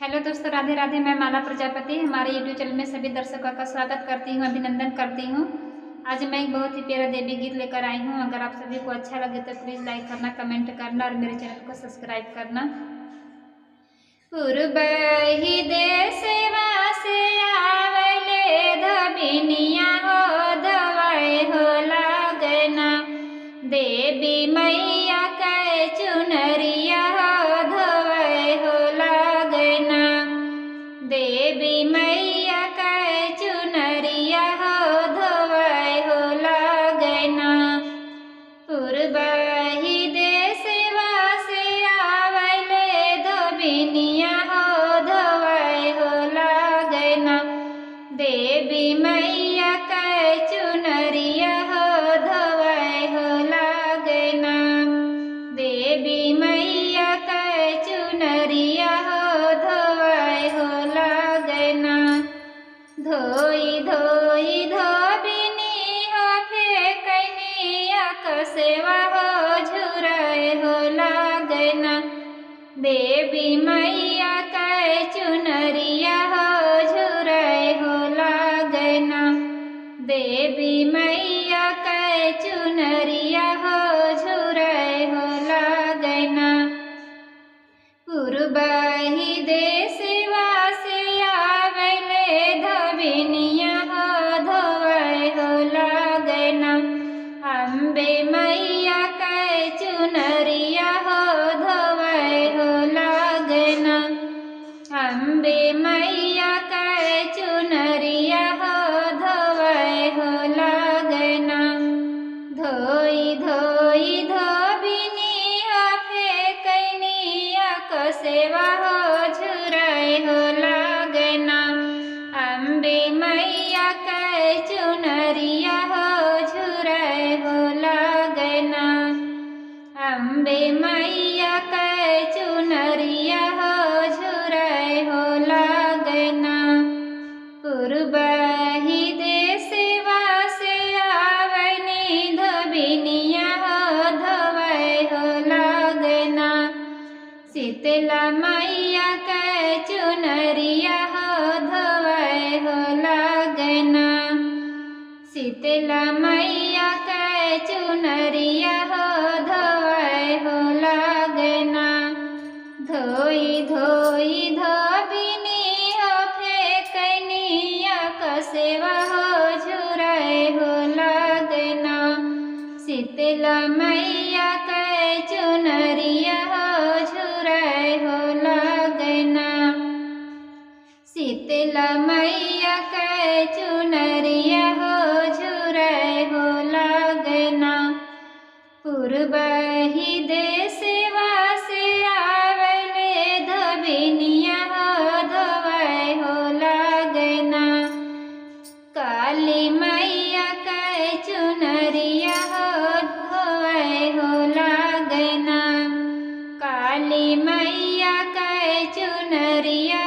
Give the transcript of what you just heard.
Hello दोस्तों, राधे राधे। मैं माला प्रजापति हमारे यूट्यूब चैनल में सभी दर्शकों का स्वागत करती हूँ, अभिनंदन करती हूँ। आज मैं एक बहुत ही प्यारा देवी गीत लेकर आई हूँ। अगर आप सभी को अच्छा लगे तो प्लीज़ लाइक करना, कमेंट करना और मेरे चैनल को सब्सक्राइब करना। पूर्व ही देशवा से आवले धबिनिया हो दवाई हो लागना, देवी मैया के चुनरिया हो धवाई हो लागना, देवी मैया के चुनरिया हो धवाई हो लागना। पूर्व ही देशवा से आवले धबिनिया हो धवाई हो लागना, देवी मैया के चुनरिया हो धवाई हो लागना, देवी मैया के चुनरिया हो धवाई हो लागना। धोई धोई धोबिनी हो फेकनिया कसेवा हो झुराए हो लागना, देवी मैया के चुनरिया हो झुराए हो लागना, देवी मैया के चुनरिया हो झुराए हो लागना। पूर्व ही देशवा से आवले धबिनिया हो धवाई हो लागना, अम्बे मैया के चुनरिया हो धवाई हो लागना, अम्बे मैया के चुनरिया हो धवाई हो लागना। धोई धोई धोबिनी हो फेकनिया कसेवा हो झुराए हो लागना, अम्बे मैया के चुनरिया हो झुराए हो लागना, अम्बे मैया के चुनरिया हो झुराए हो लागना। पूर्व ही देशवा से आवनी धबिनिया हो धवाई हो लागना, शीतला मैया के चुनरिया हो धवाई हो लागना, शीतला मैया के चुनरिया हो धवाई हो लागना। धोई धोई धोबिनी हो फेकनिया कसेवा हो झुराए हो लागना, शीतला मैया के चुनरिया हो झुराए हो लागना, शीतला मैया के चुनरिया हो झुराए हो लागना। पूर्व ही देशवा से आवले धबिनिया हो धवाई हो लागना, काली मैया के चुनरिया हो धवाई हो लागना, काली मैया के चुनरिया